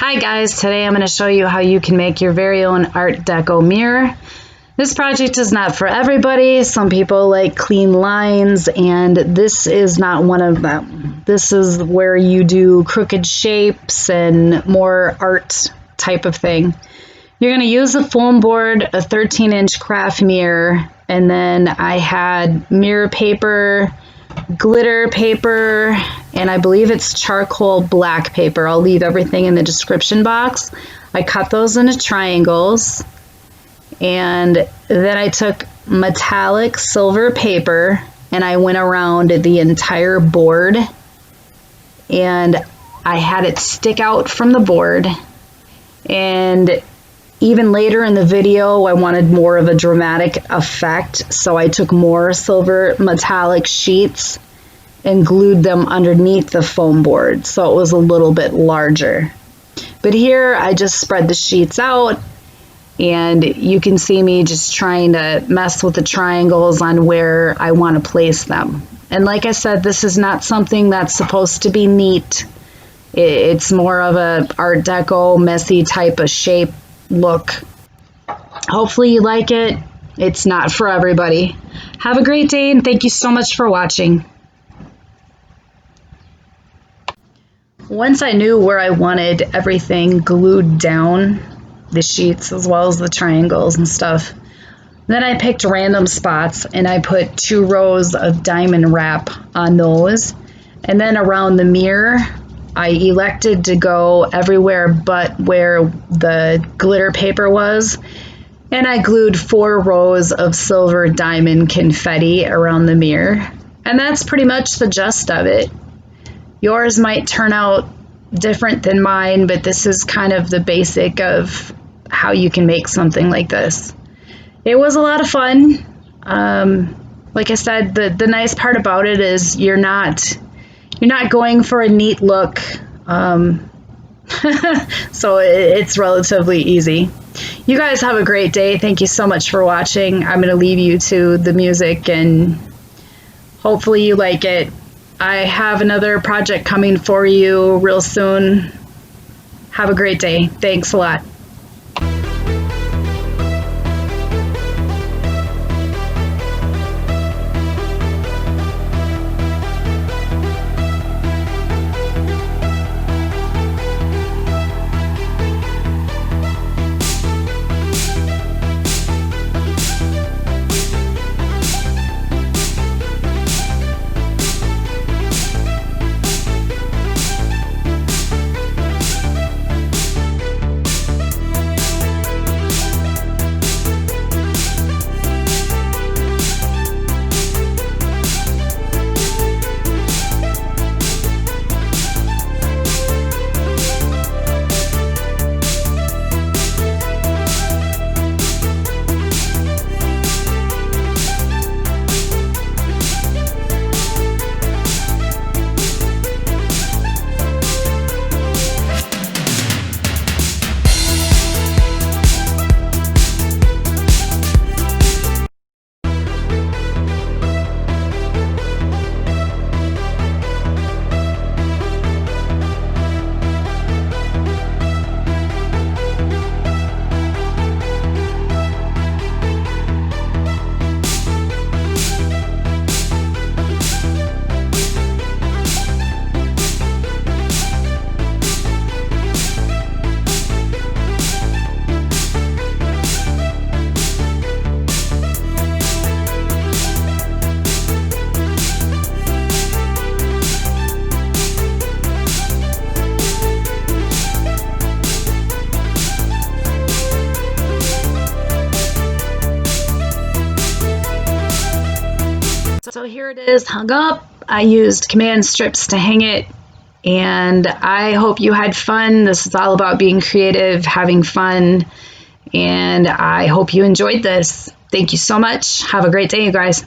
Hi guys, today I'm going to show you how you can make your very own Art Deco mirror. This project is not for everybody. Some people like clean lines, and this is not one of them. This is where you do crooked shapes and more art type of thing. You're going to use a foam board, a 13-inch craft mirror, and then I had mirror paper, glitter paper, and I believe it's charcoal black paper. I'll leave everything in the description box. I cut those into triangles, and then I took metallic silver paper and I went around the entire board, and I had it stick out from the board. And even later in the video, I wanted more of a dramatic effect, so I took more silver metallic sheets and glued them underneath the foam board, so it was a little bit larger. But here I just spread the sheets out, and you can see me just trying to mess with the triangles on where I want to place them. And like I said, this is not something that's supposed to be neat. It's more of a Art Deco messy type of shape look. Hopefully you like it. It's not for everybody. Have a great day, and thank you so much for watching. Once I knew where I wanted everything glued down, the sheets as well as the triangles and stuff, then I picked random spots and I put 2 rows of diamond wrap on those. And then around the mirror, I elected to go everywhere but where the glitter paper was, and I glued 4 rows of silver diamond confetti around the mirror. And that's pretty much the gist of it. Yours might turn out different than mine, but this is kind of the basic of how you can make something like this. It was a lot of fun. Like I said, the nice part about it is you're not going for a neat look, so it's relatively easy. You guys have a great day. Thank you so much for watching. I'm going to leave you to the music, and hopefully you like it. I have another project coming for you real soon. Have a great day. Thanks a lot. So here it is hung up. I used command strips to hang it, and I hope you had fun. This is all about being creative, having fun, and I hope you enjoyed this. Thank you so much. Have a great day, you guys.